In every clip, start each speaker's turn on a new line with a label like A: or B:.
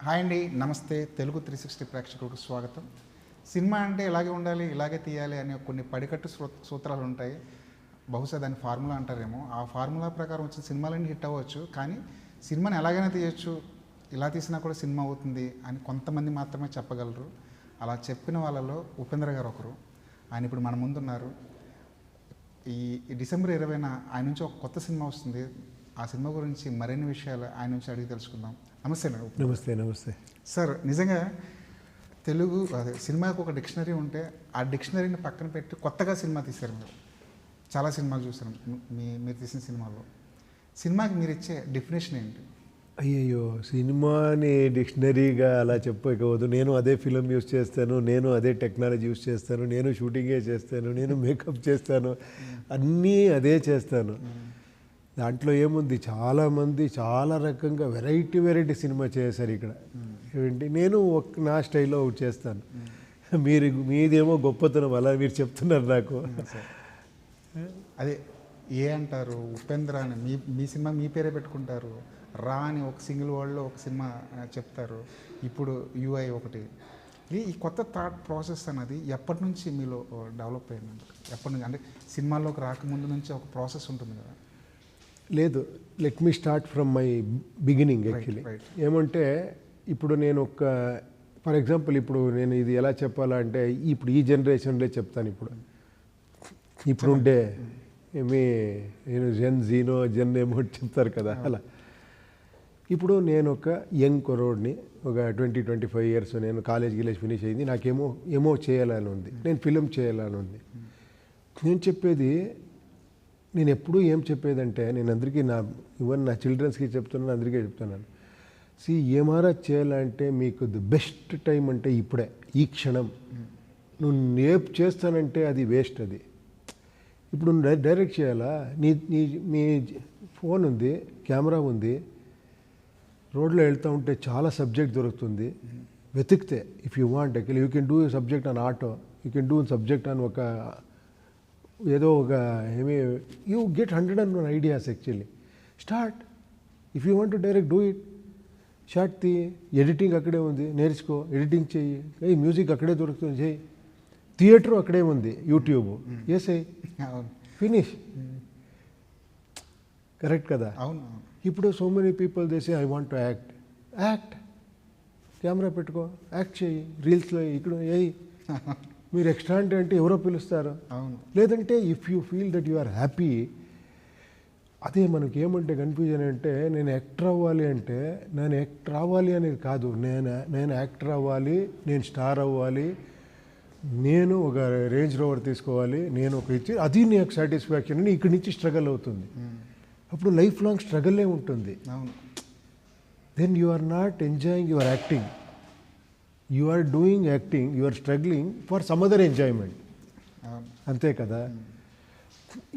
A: Hi అండి, నమస్తే. తెలుగు 360 ప్రేక్షకులకు స్వాగతం. సినిమా అంటే ఇలాగే ఉండాలి, ఇలాగే తీయాలి అనే కొన్ని పడికట్టు సూత్రాలు ఉంటాయి. బహుశా దాన్ని ఫార్ములా అంటారేమో. ఆ ఫార్ములా ప్రకారం వచ్చిన సినిమాలన్నీ హిట్ అవ్వచ్చు, కానీ సినిమాని ఎలాగైనా తీయచ్చు, ఇలా తీసినా కూడా సినిమా అవుతుంది అని కొంతమంది మాత్రమే చెప్పగలరు. అలా చెప్పిన వాళ్ళలో ఉపేంద్ర గారు ఒకరు. ఆయన ఇప్పుడు మన ముందున్నారు. ఈ డిసెంబర్ 20న ఆయన నుంచి ఒక కొత్త సినిమా వస్తుంది. ఆ సినిమా గురించి మరిన్ని విషయాలు ఆయన నుంచి అడిగి తెలుసుకుందాం. నమస్తే మేడం.
B: నమస్తే
A: సార్, నిజంగా తెలుగు అదే సినిమాకు ఒక డిక్షనరీ ఉంటే ఆ డిక్షనరీని పక్కన పెట్టి కొత్తగా సినిమా తీశారు మీరు. చాలా సినిమాలు చూసాను మీరు తీసిన సినిమాల్లో. సినిమాకి మీరు ఇచ్చే డెఫినేషన్ ఏంటి?
B: అయ్యయ్యో, సినిమాని డిక్షనరీగా అలా చెప్పకపోదు. నేను అదే ఫిలిం యూస్ చేస్తాను, నేను అదే టెక్నాలజీ యూస్ చేస్తాను, నేను షూటింగే చేస్తాను, నేను మేకప్ చేస్తాను, అన్నీ అదే చేస్తాను. దాంట్లో ఏముంది, చాలామంది చాలా రకంగా వెరైటీ సినిమా చేశారు ఇక్కడ. ఏంటి, నేను నా స్టైల్లో ఒకటి చేస్తాను. మీదేమో గొప్పతనం అలా మీరు చెప్తున్నారు నాకు.
A: అదే ఏ అంటారు, ఉపేంద్ర అని మీ సినిమా మీ పేరే పెట్టుకుంటారు. రా అని ఒక సింగిల్ వర్డ్లో ఒక సినిమా చెప్తారు. ఇప్పుడు యూఐ ఒకటి. ఈ కొత్త థాట్ ప్రాసెస్ అన్నది ఎప్పటి నుంచి మీలో డెవలప్ అయిందండి? ఎప్పటి నుంచి అంటే సినిమాల్లోకి రాకముందు నుంచి ఒక ప్రాసెస్ ఉంటుంది కదా?
B: లేదు, let me start from my beginning. Actually ఏమంటే, ఇప్పుడు నేను ఫర్ ఎగ్జాంపుల్ ఇప్పుడు నేను ఇది ఎలా చెప్పాలంటే, ఇప్పుడు ఈ జనరేషన్లో చెప్తాను. ఇప్పుడు ఉండే నేను జెన్ ఏమో చెప్తారు కదా, అలా. ఇప్పుడు నేను ఒక యంగ్ కుర్రోడ్ని, ఒక 20-25 ఇయర్స్. నేను కాలేజ్ ఫినిష్ అయింది. నాకేమో చేయాలని ఉంది, నేను ఫిలిం చేయాలని ఉంది. నేను చెప్పేది, నేను ఎప్పుడూ ఏం చెప్పేదంటే, నేను అందరికీ ఈవెన్ నా చిల్డ్రన్స్కి చెప్తున్నాను, అందరికీ చెప్తున్నాను. ఏమారా చేయాలంటే మీకు ది బెస్ట్ టైం అంటే ఇప్పుడే, ఈ క్షణం. నువ్వు రేపు చేస్తానంటే అది వేస్ట్. అది ఇప్పుడు డైరెక్ట్ చేయాలా? మీ ఫోన్ ఉంది, కెమెరా ఉంది, రోడ్లో వెళ్తూ ఉంటే చాలా సబ్జెక్ట్ దొరుకుతుంది. వెతికితే if you want you can do subject on auto, you can do subject on ఏదో ఒక you get 101 ideas. Actually start. If you want to direct do it. Short తీ, ఎడిటింగ్ అక్కడే ఉంది, నేర్చుకో, ఎడిటింగ్ చెయ్యి. మ్యూజిక్ అక్కడే దొరుకుతుంది, చెయ్యి. థియేటర్ అక్కడే ఉంది, యూట్యూబ్ అయ్యి ఫినిష్. కరెక్ట్ కదా?
A: అవును.
B: ఇప్పుడు so many people they say I want to act. Camera పెట్టుకో, యాక్ట్ చెయ్యి, రీల్స్లో ఇక్కడ వేయి. మీరు ఎక్స్ట్రా అంటే ఎవరో పిలుస్తారు.
A: అవును.
B: లేదంటే if you feel that you are happy. అదే మనకి ఏమంటే కన్ఫ్యూజన్ అంటే, నేను యాక్టర్ అవ్వాలి అంటే, నేను యాక్టర్ అవ్వాలి అనేది కాదు. నేను యాక్టర్ అవ్వాలి, నేను స్టార్ అవ్వాలి, నేను ఒక రేంజ్ రోవర్ తీసుకోవాలి, నేను ఒక ఇచ్చి అది నాకు సాటిస్ఫాక్షన్ అని ఇక్కడి నుంచి స్ట్రగల్ అవుతుంది. అప్పుడు లైఫ్ లాంగ్ స్ట్రగలే ఉంటుంది.
A: అవును.
B: Then you are not enjoying your acting. You are doing acting, you are struggling for some other enjoyment. అంతే కదా?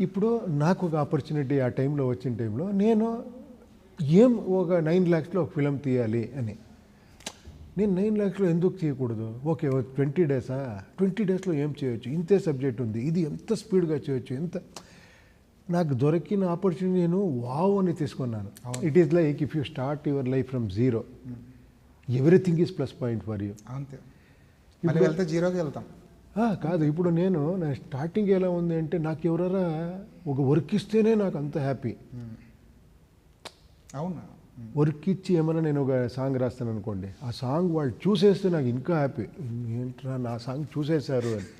B: ఇప్పుడు నాకు ఒక ఆపర్చునిటీ ఆ టైంలో వచ్చిన టైంలో నేను ఒక 9 lakhsలో ఒక ఫిలం తీయాలి అని. నేను 9 lakhsలో ఎందుకు చేయకూడదు? ఓకే, 20 days, 20 daysలో ఏం చేయొచ్చు? ఇంతే సబ్జెక్ట్ ఉంది, ఇది ఎంత స్పీడ్గా చేయొచ్చు, ఎంత. నాకు దొరికిన ఆపర్చునిటీ నేను వావ్ అని తీసుకున్నాను. It is like if you start your life from zero, everything is plus point for you.
A: అంతే. మళ్ళీ వెళ్తే జీరోకి వెళ్తాం.
B: కాదు, ఇప్పుడు నా స్టార్టింగ్ ఎలా ఉంది అంటే, నాకు ఎవరైనా ఒక వర్క్ ఇస్తేనే నాకు అంత హ్యాపీ.
A: అవునా?
B: వర్క్ ఇచ్చి ఏమైనా నేను ఒక సాంగ్ రాస్తాను అనుకోండి, ఆ సాంగ్ వాళ్ళు చూసేస్తే నాకు ఇంకా హ్యాపీ. ఏంట్రా నా సాంగ్ చూసేశారు అని.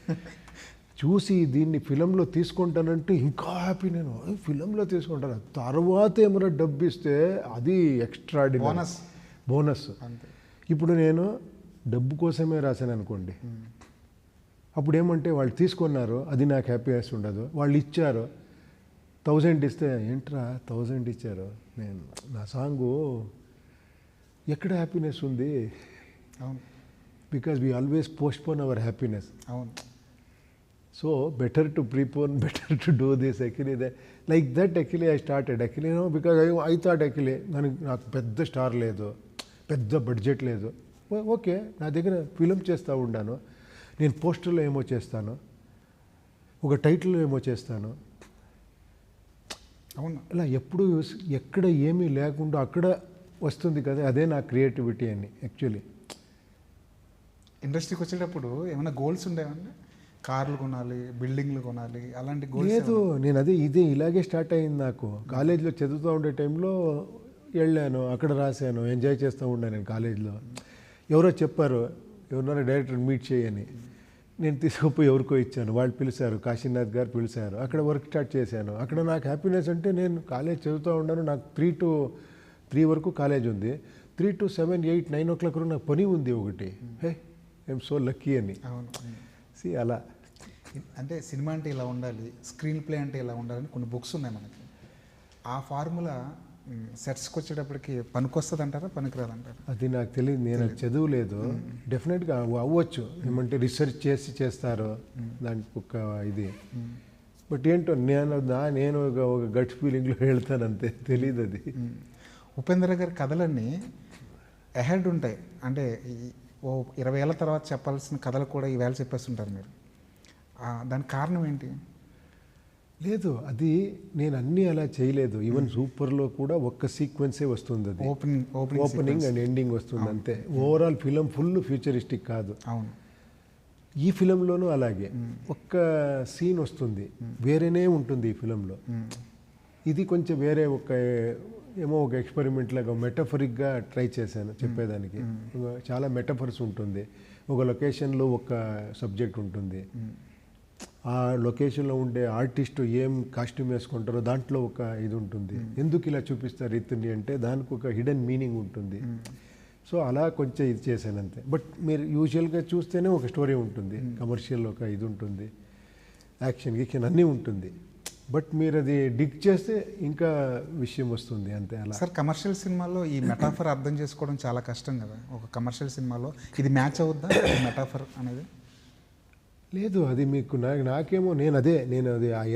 B: చూసి దీన్ని ఫిలంలో తీసుకుంటానంటే ఇంకా హ్యాపీ. నేను ఫిలంలో తీసుకుంటాను. తర్వాత ఏమైనా డబ్బు ఇస్తే అది ఎక్స్ట్రా బోనస్. ఇప్పుడు నేను డబ్బు కోసమే రాశాను అనుకోండి, అప్పుడు ఏమంటే వాళ్ళు తీసుకున్నారు, అది నాకు హ్యాపీనెస్ ఉండదు. వాళ్ళు ఇచ్చారు 1000 ఇస్తే, ఏంట్రా 1000 ఇచ్చారు, నేను నా సాంగు ఎక్కడ హ్యాపీనెస్ ఉంది?
A: అవును.
B: Because we always postpone our happiness.
A: అవును.
B: So better to prepone, better to do this. Actually like that actually I started. Actually because I thought actually నాకు పెద్ద స్టార్ లేదు, పెద్ద బడ్జెట్ లేదు. ఓకే, నా దగ్గర ఫిలిం చేస్తూ ఉన్నాను, నేను పోస్టర్లో ఏమో చేస్తాను, ఒక టైటిల్లో ఏమో చేస్తాను.
A: అవును.
B: ఇలా ఎప్పుడు ఎక్కడ ఏమీ లేకుండా అక్కడ వస్తుంది కదా, అదే నా క్రియేటివిటీ అని యాక్చువల్లీ.
A: ఇండస్ట్రీకి వచ్చేటప్పుడు ఏమైనా గోల్స్ ఉండేవన్నా, కార్లు కొనాలి, బిల్డింగ్లు కొనాలి, అలాంటి గోల్స్?
B: లేదు, నేను ఇలాగే స్టార్ట్ అయింది నాకు. కాలేజీలో చదువుతూ ఉండే టైంలో వెళ్ళాను, అక్కడ రాశాను, ఎంజాయ్ చేస్తూ ఉన్నాను నేను కాలేజీలో. ఎవరో చెప్పారు, ఎవరినైనా డైరెక్టర్ మీట్ చేయని. నేను తీసుకుపోయి ఎవరికో ఇచ్చాను, వాళ్ళు పిలిచారు, కాశీనాథ్ గారు పిలిచారు, అక్కడ వర్క్ స్టార్ట్ చేశాను. అక్కడ నాకు హ్యాపీనెస్ అంటే, నేను కాలేజ్ చదువుతూ ఉన్నాను, నాకు 3 to 3 వరకు కాలేజ్ ఉంది, 3 to 7, 8, 9 o'clock వరకు నాకు పని ఉంది ఒకటి. హే, ఐఎమ్ సో లక్కీ అని.
A: అవును.
B: అలా
A: అంటే సినిమా అంటే ఇలా ఉండాలి, స్క్రీన్ ప్లే అంటే ఇలా ఉండాలని కొన్ని బుక్స్ ఉన్నాయి మనకి. ఆ ఫార్ములా సెట్స్కి వచ్చేటప్పటికి పనికొస్తుంది అంటారా, పనికిరాదంటారా?
B: అది నాకు తెలియదు, నేను అది చదువులేదు. డెఫినెట్గా అవ్వచ్చు, ఏమంటే రీసెర్చ్ చేస్తారు దానికి ఒక ఇది. బట్ ఏంటో నేను ఒక గట్ ఫీలింగ్లో వెళ్తాను అంతే, తెలియదు అది.
A: ఉపేంద్ర గారి కథలన్నీ అహెడ్ ఉంటాయి, అంటే ఓ 20 ఏళ్ళ తర్వాత చెప్పాల్సిన కథలు కూడా ఈవేళ చెప్పేస్తుంటారు మీరు. దానికి కారణం ఏంటి?
B: లేదు, అది నేను అన్నీ అలా చేయలేదు. ఈవెన్ సూపర్లో కూడా ఒక్క సీక్వెన్సే వస్తుంది, అది ఓపెనింగ్ అండ్ ఎండింగ్ వస్తుంది అంతే. ఓవరాల్ ఫిలిం ఫుల్ ఫ్యూచరిస్టిక్ కాదు.
A: అవును.
B: ఈ ఫిలింలోనూ అలాగే ఒక్క సీన్ వస్తుంది, వేరేనే ఉంటుంది ఈ ఫిలింలో. ఇది కొంచెం వేరే ఒక ఎక్స్పెరిమెంట్ లాగా మెటఫరిక్గా ట్రై చేశాను చెప్పేదానికి. చాలా మెటఫర్స్ ఉంటుంది, ఒక లొకేషన్లో ఒక సబ్జెక్ట్ ఉంటుంది, ఆ లొకేషన్లో ఉండే ఆర్టిస్ట్ ఏం కాస్ట్యూమ్ వేసుకుంటారో దాంట్లో ఒక ఇది ఉంటుంది, ఎందుకు ఇలా చూపిస్తారు ఇతన్ని అంటే దానికి ఒక హిడెన్ మీనింగ్ ఉంటుంది. సో అలా కొంచెం ఇది చేశాను అంతే. బట్ మీరు యూజువల్గా చూస్తేనే ఒక స్టోరీ ఉంటుంది, కమర్షియల్ ఒక ఇది ఉంటుంది, యాక్షన్ గిక్షన్ అన్నీ ఉంటుంది. బట్ మీరు అది డిగ్ చేస్తే ఇంకా విషయం వస్తుంది అంతే. అలా
A: సార్, కమర్షియల్ సినిమాలో ఈ మెటాఫర్ అర్థం చేసుకోవడం చాలా కష్టం కదా. ఒక కమర్షియల్ సినిమాలో ఇది మ్యాచ్ అవుద్దా ఈ మెటాఫర్ అనేది?
B: లేదు, అది మీకు నాకేమో నేను అది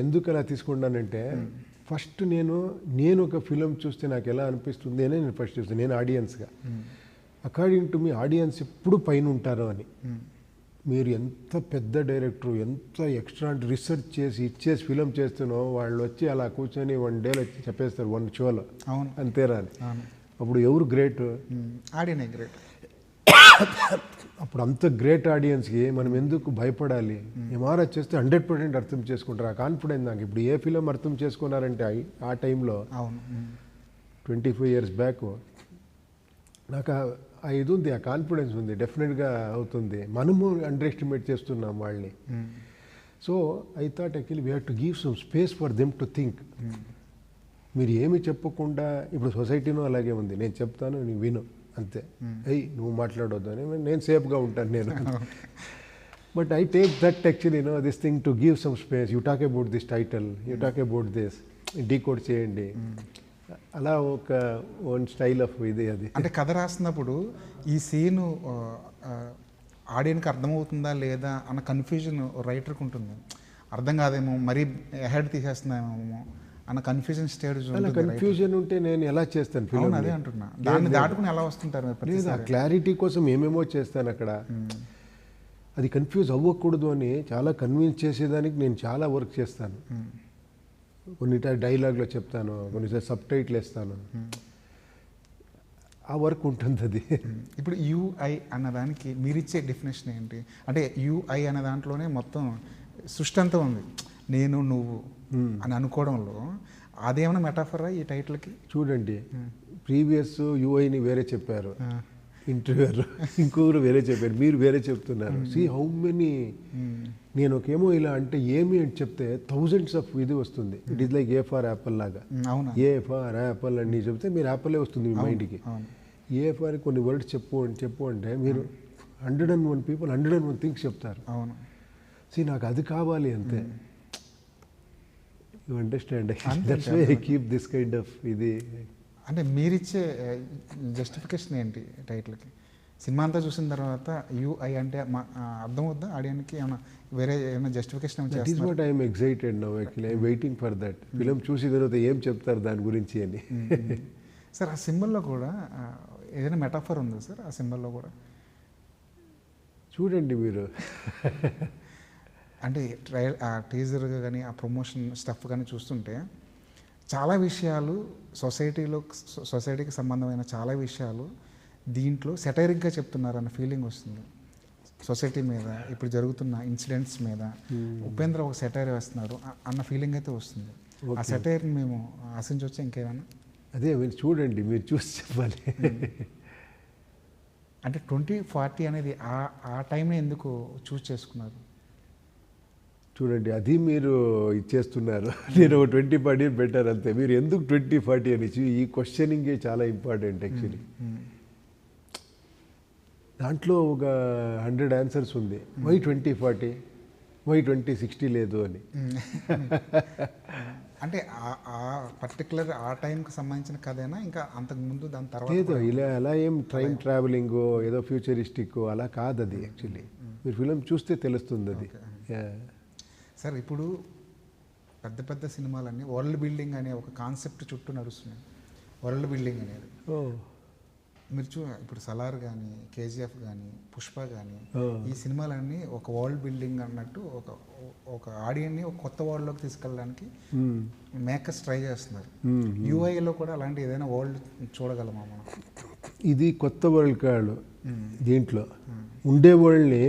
B: ఎందుకు అలా తీసుకున్నానంటే, ఫస్ట్ నేను ఒక ఫిలిం చూస్తే నాకు ఎలా అనిపిస్తుంది అని నేను ఫస్ట్ చూస్తాను, నేను ఆడియన్స్గా. అకార్డింగ్ టు మీ ఆడియన్స్ ఎప్పుడు పైన ఉంటారో అని. మీరు ఎంత పెద్ద డైరెక్టర్, ఎంత ఎక్స్ట్రా రీసెర్చ్ చేసి ఫిలిం చేస్తున్నారో, వాళ్ళు వచ్చి అలా కూర్చొని 1 day వచ్చి చెప్పేస్తారు 1 showలో. అవును, అంతేరా అని. అప్పుడు ఎవరు గ్రేట్?
A: ఆడియనే గ్రేట్.
B: అప్పుడు అంత గ్రేట్ ఆడియన్స్కి మనం ఎందుకు భయపడాలి? ఎంఆర్ఐ చేస్తే 100% అర్థం చేసుకుంటారు. ఆ కాన్ఫిడెన్స్ నాకు ఇప్పుడు ఏ ఫిలిం అర్థం చేసుకున్నారంటే ఆ టైంలో 25 years బ్యాక్ నాకు ఆ ఇది ఉంది, ఆ కాన్ఫిడెన్స్ ఉంది, డెఫినెట్గా అవుతుంది. మనము అండర్ ఎస్టిమేట్ చేస్తున్నాం వాళ్ళని. So I thought actually we have to give some space for them to think. మీరు ఏమి చెప్పకుండా, ఇప్పుడు సొసైటీనో అలాగే ఉంది, నేను చెప్తాను నువ్వు విను అంతే, నువ్వు మాట్లాడొద్దు అని నేను సేఫ్గా ఉంటాను నేను. But I take that actually this thing to give some space. You talk about this title, you talk about this, decode చేయండి. అలా ఒక వన్ స్టైల్ ఆఫ్ ఇది. అది
A: అంటే కథ రాసినప్పుడు ఈ సీను ఆడియన్కి అర్థమవుతుందా లేదా అన్న కన్ఫ్యూజన్ రైటర్కి ఉంటుంది. అర్థం కాదేమో, మరీ హెడ్ తీసేస్తున్నామేమో అన్న కన్ఫ్యూజన్ స్టేజ్.
B: అలా కన్ఫ్యూజన్ ఉంటే నేను ఎలా చేస్తాను ఫిల్మ్?
A: అదే అంటున్నా, దాన్ని దాటుకుని ఎలా వస్తుంటారు?
B: క్లారిటీ కోసం ఏమేమో చేస్తాను అక్కడ. అది కన్ఫ్యూజ్ అవ్వకూడదు అని చాలా కన్విన్స్ చేసేదానికి నేను చాలా వర్క్ చేస్తాను. కొన్నిసారి డైలాగ్లో చెప్తాను, కొన్నిసారి సబ్ టైటిల్ వేస్తాను, ఆ వర్క్ ఉంటుంది అది.
A: ఇప్పుడు యూఐ అన్నదానికి మీరిచ్చే డెఫినేషన్ ఏంటి? అంటే యూఐ అనే దాంట్లోనే మొత్తం సృష్టి అంతా ఉంది, నేను నువ్వు అని అనుకోవడంలో. అదేమైనా మెటాఫరా ఈ టైటిల్కి?
B: చూడండి, ప్రీవియస్ యూఐని వేరే చెప్పారు, ఇంటర్వ్యూర్ ఇంకొకరు వేరే చెప్పారు, మీరు వేరే చెప్తున్నారు. See how many. నేను ఒకేమో ఇలా అంటే ఏమి అని చెప్తే థౌజండ్స్ ఆఫ్ ఇది వస్తుంది. It is like A for apple లాగా. ఏ ఫార్ యాపిల్ అని చెప్తే మీరు యాపిలే వస్తుంది మీ మైండ్కి. ఏ ఫార్ కొన్ని వర్డ్స్ చెప్పు అంటే మీరు 101 people 101 థింగ్స్ చెప్తారు.
A: అవును.
B: సీ నాకు అది కావాలి అంతే. You understand? That's why I keep this kind of ఇది.
A: అంటే మీరిచ్చే జస్టిఫికేషన్ ఏంటి టైటిల్కి? సినిమా అంతా చూసిన తర్వాత యూఐ అంటే అర్థమవుద్దా ఆడియన్కి? ఏమైనా వేరే ఏమైనా జస్టిఫికేషన్ ఏమైనా?
B: That is what I'm excited now actually. I'm waiting for that film చూసిన తర్వాత ఏం చెప్తారు దాని గురించి అని.
A: సార్, ఆ సింబల్లో కూడా ఏదైనా మెటాఫర్ ఉందా సార్? ఆ సింబల్లో కూడా
B: చూడండి మీరు.
A: అంటే టీజర్ కానీ ఆ ప్రమోషన్ స్టఫ్ కానీ చూస్తుంటే చాలా విషయాలు సొసైటీకి సంబంధమైన చాలా విషయాలు దీంట్లో సెటైరిక్గా చెప్తున్నారన్న ఫీలింగ్ వస్తుంది. సొసైటీ మీద ఇప్పుడు జరుగుతున్న ఇన్సిడెంట్స్ మీద ఉపేంద్ర ఒక సెటైర్ వేస్తున్నారు అన్న ఫీలింగ్ అయితే వస్తుంది. ఆ సెటైర్ని మేము ఆశించవచ్చా ఇంకేమైనా?
B: అదే మీరు చూడండి, మీరు చూసి చెప్పాలి.
A: అంటే 2040 అనేది ఆ టైంని ఎందుకు చూస్ చేసుకున్నారు?
B: చూడండి, అది మీరు ఇచ్చేస్తున్నారు. నేను 2040 బెటర్ అంతే. మీరు ఎందుకు 2040 అని ఈ క్వశ్చనింగే చాలా ఇంపార్టెంట్ యాక్చువల్లీ. దాంట్లో ఒక 100 ఆన్సర్స్ ఉంది. వై 2040, వై 2060 లేదు అని.
A: అంటే ఆ పర్టికులర్ ఆ టైంకి సంబంధించిన కథైనా ఇంకా అంతకుముందు దాని తర్వాత
B: ఏదో ఇలా అలా ఏం టైం ట్రావెలింగ్ ఏదో ఫ్యూచరిస్టిక్ అలా కాదు అది యాక్చువల్లీ. మీరు ఫిలిం చూస్తే తెలుస్తుంది అది.
A: సార్ ఇప్పుడు పెద్ద పెద్ద సినిమాలన్నీ వరల్డ్ బిల్డింగ్ అనే ఒక కాన్సెప్ట్ చుట్టూ నడుస్తున్నాయి. వరల్డ్ బిల్డింగ్ అనేది మీరు ఇప్పుడు సలార్ కానీ, కేజీఎఫ్ కానీ, పుష్ప కానీ, ఈ సినిమాలన్నీ ఒక వరల్డ్ బిల్డింగ్ అన్నట్టు ఒక ఆడియన్ని ఒక కొత్త వరల్డ్లోకి తీసుకెళ్ళడానికి మేకర్స్ ట్రై చేస్తున్నారు. యూఐలో కూడా అలాంటి ఏదైనా వరల్డ్ చూడగలమా మనం?
B: ఇది కొత్త వరల్డ్ కాదు, దీంట్లో ఉండే వరల్డ్ని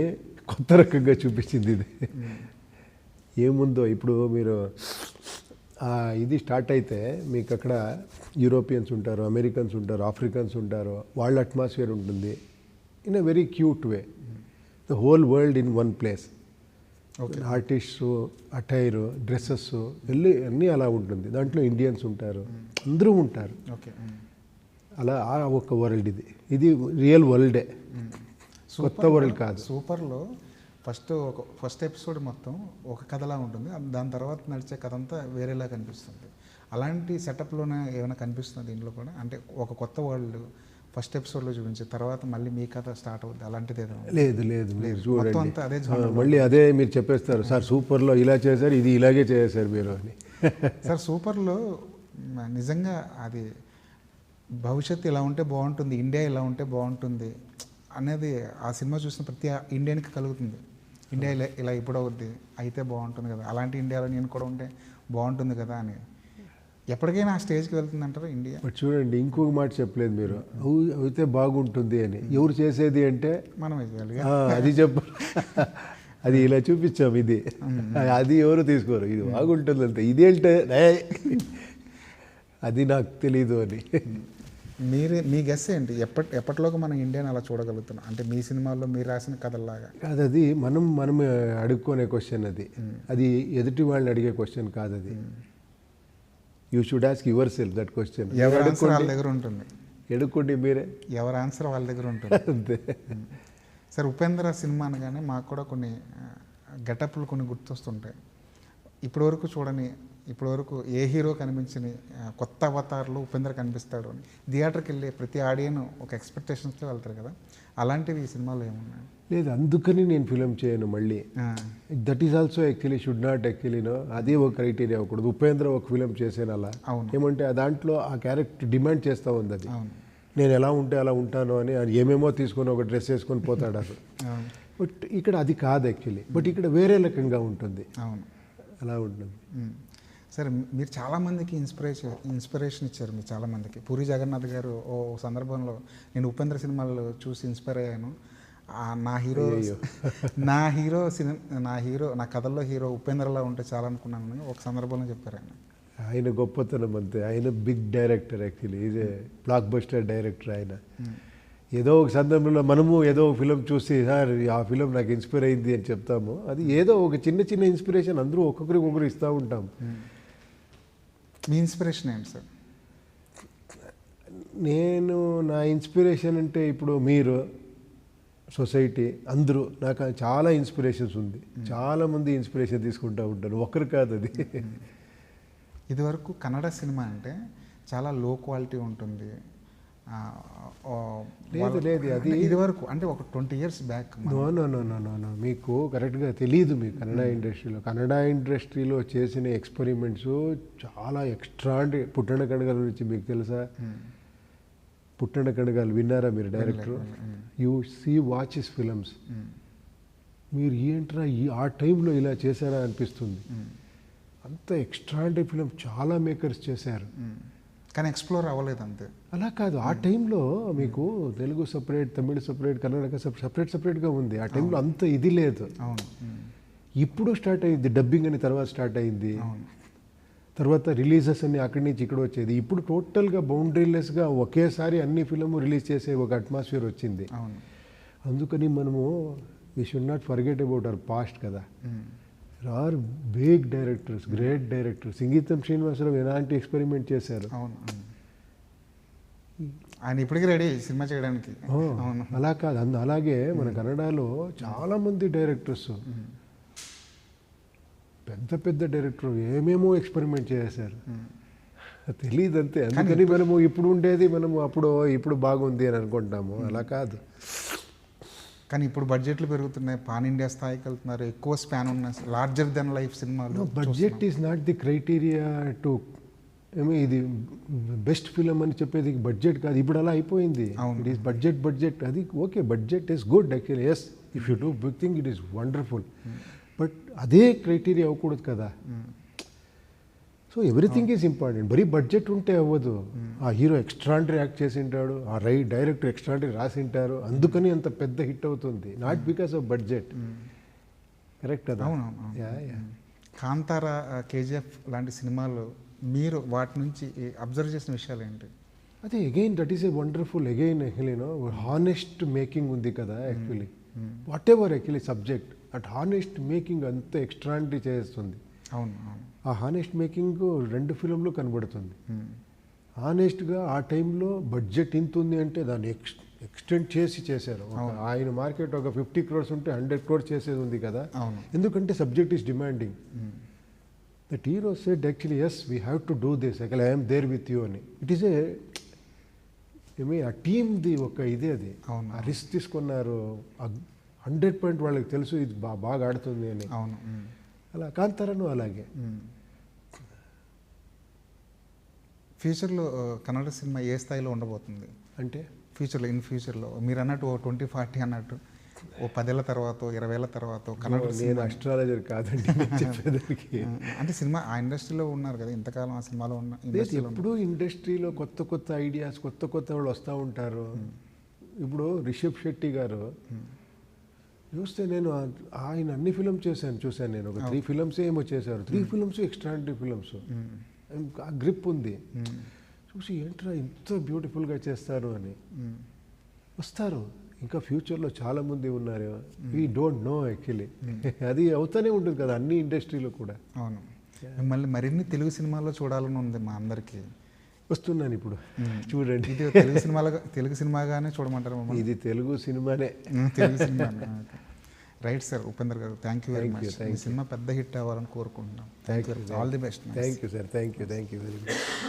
B: కొత్త రకంగా చూపించింది ఇది. ఏముందో ఇప్పుడు మీరు ఇది స్టార్ట్ అయితే మీకు అక్కడ యూరోపియన్స్ ఉంటారు, అమెరికన్స్ ఉంటారు, ఆఫ్రికన్స్ ఉంటారు, వాళ్ళ అట్మాస్ఫియర్ ఉంటుంది in a very cute way. The whole world in one place. Artists, attire, dresses అన్నీ అలా ఉంటుంది. దాంట్లో ఇండియన్స్ ఉంటారు, అందరూ ఉంటారు. అలా ఒక వరల్డ్ ఇది. ఇది రియల్ వరల్డే, కొత్త వరల్డ్ కాదు.
A: సూపర్లో ఫస్ట్ ఎపిసోడ్ మొత్తం ఒక కథలా ఉంటుంది, దాని తర్వాత నడిచే కథ అంతా వేరేలా కనిపిస్తుంది. అలాంటి సెటప్లోనే ఏమైనా కనిపిస్తుంది దీంట్లో కూడా? అంటే ఒక కొత్త వరల్డ్ ఫస్ట్ ఎపిసోడ్లో చూపించి తర్వాత మళ్ళీ మీ కథ స్టార్ట్ అవుతుంది, అలాంటిది ఏదో?
B: లేదు లేదు, మీరు చూడండి మళ్ళీ అదే మీరు చెప్పేస్తారు, సార్ సూపర్లో ఇలా చేశారు, ఇది ఇలాగే చేశారు మీరు అని.
A: సార్ సూపర్లో నిజంగా అది భవిష్యత్తు ఇలా ఉంటే బాగుంటుంది, ఇండియా ఇలా ఉంటే బాగుంటుంది అనేది ఆ సినిమా చూసిన ప్రతి ఇండియన్కి కలుగుతుంది. ఇండియా ఇలా ఇప్పుడు అవుద్ది అయితే బాగుంటుంది కదా, అలాంటి ఇండియాలో నేను కూడా ఉంటే బాగుంటుంది కదా అని. ఎప్పటికైనా ఆ స్టేజ్కి వెళ్తుంది అంటారు ఇండియా.
B: బట్ చూడండి, ఇంకొక మాట చెప్పలేదు మీరు, అయితే బాగుంటుంది అని. ఎవరు చేసేది అంటే
A: మనమే చేయాలి.
B: అది చెప్పారు, అది ఇలా చూపించాం, ఇది అది ఎవరు తీసుకోరు, ఇది బాగుంటుంది అంతే. ఇదేంటే అది నాకు తెలీదు అని.
A: మీ గెస్ ఏంటి? ఎప్పటిలోకి మనం ఇండియాని అలా చూడగలుగుతున్నాం అంటే మీ సినిమాల్లో మీరు రాసిన కథల్లాగా?
B: కాదు, అది మనం అడుక్కునే క్వశ్చన్ అది. అది ఎదుటి వాళ్ళని అడిగే క్వశ్చన్ కాదు అది. You should ask your self that question.
A: ఎవరి ఆన్సర్ వాళ్ళ దగ్గర ఉంటుంది.
B: ఎడుక్కోండి మీరే,
A: ఎవరి ఆన్సర్ వాళ్ళ దగ్గర ఉంటుంది
B: అంతే.
A: సార్ ఉపేంద్ర సినిమా అనగానే మాకు కూడా కొన్ని గెటప్లు కొన్ని గుర్తొస్తుంటాయి. ఇప్పటివరకు చూడని, ఇప్పటివరకు ఏ హీరో కనిపించిన కొత్త అవతార్లు ఉపేంద్ర కనిపిస్తాడు అని థియేటర్కి వెళ్ళి ప్రతి ఆడియన్ ఒక ఎక్స్పెక్టేషన్స్తో వెళ్తారు కదా, అలాంటివి ఈ సినిమాలో ఏమున్నాయి?
B: లేదు, అందుకని నేను ఫిలిం చేయను మళ్ళీ. That is also actually should not యాక్చువల్లీనో, అదే ఒక క్రైటీరియా అవ్వకూడదు. ఉపేంద్ర ఒక ఫిలిం చేసాను అలా, ఏమంటే దాంట్లో ఆ క్యారెక్టర్ డిమాండ్ చేస్తూ ఉంది అది. నేను ఎలా ఉంటే అలా ఉంటాను అని ఏమేమో తీసుకొని ఒక డ్రెస్ వేసుకొని పోతాడు అది. బట్ ఇక్కడ అది కాదు యాక్చువల్లీ. బట్ ఇక్కడ వేరే రకంగా ఉంటుంది, అలా ఉంటుంది.
A: సరే, మీరు చాలామందికి ఇన్స్పిరేషన్ ఇచ్చారు. మీరు చాలామందికి పూరి జగన్నాథ్ గారు ఓ సందర్భంలో నేను ఉపేంద్ర సినిమాలు చూసి ఇన్స్పైర్ అయ్యాను, నా కథల్లో హీరో ఉపేంద్రలా ఉంటే చాలా అనుకున్నాను ఒక సందర్భంలో చెప్పారు ఆయన.
B: ఆయన గొప్పతనం అంతే. ఆయన big director actually, is a blockbuster director ఆయన. ఏదో ఒక సందర్భంలో మనము ఏదో ఒక ఫిలిం చూసి సార్ ఆ ఫిలిం నాకు ఇన్స్పైర్ అయింది అని చెప్తాము. అది ఏదో ఒక చిన్న చిన్న ఇన్స్పిరేషన్ అందరూ ఒక్కొక్కరికి ఇస్తూ ఉంటాం.
A: మీ ఇన్స్పిరేషన్ ఏంటి సార్?
B: నా ఇన్స్పిరేషన్ అంటే ఇప్పుడు మీరు, సొసైటీ, అందరూ నాకు చాలా ఇన్స్పిరేషన్స్ ఉంది. చాలామంది ఇన్స్పిరేషన్ తీసుకుంటూ ఉంటారు, ఒక్కరు కాదు అది.
A: ఇదివరకు కన్నడ సినిమా అంటే చాలా లో క్వాలిటీ ఉంటుంది.
B: లేదు అది
A: ఇదివరకు అంటే ఒక 20 years బ్యాక్.
B: నో, మీకు కరెక్ట్గా తెలియదు. మీకు కన్నడ ఇండస్ట్రీలో చేసిన ఎక్స్పెరిమెంట్స్ చాలా ఎక్స్ట్రాండరీ. పుట్టణ కణగాల గురించి మీకు తెలుసా? పుట్టణ కణగాలు విన్నారా మీరు? Director you watch his films. మీరు ఏంట్రా ఆ టైంలో ఇలా చేశారా అనిపిస్తుంది. అంత ఎక్స్ట్రాడినరీ ఫిలిం చాలా మేకర్స్ చేశారు.
A: కానీ ఎక్స్ప్లోర్ అవ్వలేదు అంతే.
B: అలా కాదు, ఆ టైంలో మీకు తెలుగు సపరేట్, తమిళ సపరేట్, కన్నడ సపరేట్గా ఉంది. ఆ టైంలో అంత ఇది లేదు.
A: అవును.
B: ఇప్పుడు స్టార్ట్ అయింది డబ్బింగ్ అని, తర్వాత స్టార్ట్ అయింది,
A: అవును.
B: తర్వాత రిలీజెస్ అన్ని అక్కడి నుంచి ఇక్కడ వచ్చేది. ఇప్పుడు టోటల్గా బౌండరీలెస్గా ఒకేసారి అన్ని ఫిల్మ్ రిలీజ్ చేసే ఒక అట్మాస్ఫియర్ వచ్చింది.
A: అవును.
B: అందుకని మనము we should not forget about our past కదా. Our big directors, great directors. Sangeetam Srinivasarao ఎలాంటి ఎక్స్పెరిమెంట్ చేశారు.
A: అవును. ఆయన ఇప్పటికీ రెడీ సినిమా చేయడానికి. అవును.
B: అలా కాదు, అలాగే మన కన్నడలో చాలామంది డైరెక్టర్స్, పెద్ద పెద్ద డైరెక్టర్ ఏమేమో ఎక్స్పెరిమెంట్ చేశారు. తెలియదు అంతే. అందుకని మనము ఇప్పుడు ఉండేది మనము ఇప్పుడు బాగుంది అని అనుకుంటాము. అలా కాదు.
A: కానీ ఇప్పుడు బడ్జెట్లు పెరుగుతున్నాయి, పాన్ ఇండియా స్థాయికి వెళ్తున్నారు, ఎక్కువ స్పాన్ ఉన్న లార్జర్ దెన్ లైఫ్ సినిమాలు.
B: Budget is not the criteria to ఇది బెస్ట్ ఫిలిం అని చెప్పేది బడ్జెట్ కాదు. ఇప్పుడు అలా అయిపోయింది. ఇట్ ఈస్ బడ్జెట్ అది okay, budget is good actually. Yes, if you do big thing it is wonderful. But అదే క్రైటీరియా అవ్వకూడదు కదా. So everything is important. బరీ బడ్జెట్ ఉంటే అవ్వదు. ఆ హీరో ఎక్స్ట్రాండరీ యాక్ట్ చేసి ఉంటాడు, ఆ డైరెక్టర్ ఎక్స్ట్రాండరీ రాసి ఉంటారు, అందుకని అంత పెద్ద హిట్ అవుతుంది. Not because of budget. Correct కదా.
A: అవునవును. కాంతార, కేజీఎఫ్ లాంటి సినిమాలు మీరు వాటి నుంచి అబ్జర్వ్ చేసిన విషయాలు ఏంటి?
B: అదే again that is a wonderful again honest making ఉంది కదా actually. What ever actually subject, at honest making అంత ఎక్స్ట్రాండరీ చేస్తుంది.
A: అవును. అవును.
B: ఆ హానెస్ట్ మేకింగ్ 2 ఫిలింలో కనబడుతుంది. హానెస్ట్గా ఆ టైంలో బడ్జెట్ ఇంత ఉంది అంటే దాన్ని ఎక్స్టెండ్ చేశారు. ఆయన మార్కెట్ ఒక 50 crores ఉంటే 100 crores చేసేది ఉంది కదా. ఎందుకంటే subject is demanding. That hero said actually yes we have to do this, I am there with you అని. ఇట్ ఈస్ ఆ టీమ్ది ఒక ఇదే అది. ఆ రిస్క్ తీసుకున్నారు. 100% వాళ్ళకి తెలుసు ఇది బాగా ఆడుతుంది అని.
A: అవును.
B: అలా కాంతారను అలాగే.
A: ఫ్యూచర్లో కన్నడ సినిమా ఏ స్థాయిలో ఉండబోతుంది
B: అంటే
A: ఇన్ ఫ్యూచర్లో మీరు అన్నట్టు 2040 అన్నట్టు 10 ఏళ్ళ తర్వాత 20 ఏళ్ళ తర్వాత కన్నడ
B: నేను అస్ట్రాలజర్ కాదండి చెప్పేదానికి.
A: అంటే సినిమా ఆ ఇండస్ట్రీలో ఉన్నారు కదా ఇంతకాలం, ఆ సినిమాలో ఉన్న
B: ఎప్పుడు ఇండస్ట్రీలో కొత్త ఐడియాస్, కొత్త వాళ్ళు వస్తూ ఉంటారు. ఇప్పుడు రిషబ్ శెట్టి గారు చూస్తే నేను ఆయన అన్ని ఫిల్మ్స్ చూశాను నేను. ఒక 3 films ఏమో చేశారు. 3 films ఎక్స్ట్రాడినరీ ఫిల్మ్స్. ఆ గ్రిప్ ఉంది. చూసి ఏంట్రా ఇంత బ్యూటిఫుల్గా చేస్తారు అని. వస్తారు ఇంకా ఫ్యూచర్లో చాలామంది ఉన్నారు. We don't know actually. అది అవుతూనే ఉంటుంది కదా అన్ని ఇండస్ట్రీలో కూడా.
A: అవును. మిమ్మల్ని మరిన్ని తెలుగు సినిమాల్లో చూడాలని ఉంది మా అందరికీ.
B: వస్తున్నాను ఇప్పుడు చూడండి.
A: ఇది తెలుగు సినిమాగానే చూడమంటారు మమ్మల్ని?
B: ఇది తెలుగు సినిమానే.
A: Telugu cinema. Right sir Upender గారు, థ్యాంక్ యూ వెరీ మచ్. ఈ సినిమా పెద్ద హిట్ అవ్వాలని కోరుకుంటున్నాం.
B: Thank you.
A: All the best.
B: Thank you sir. Thank you very much.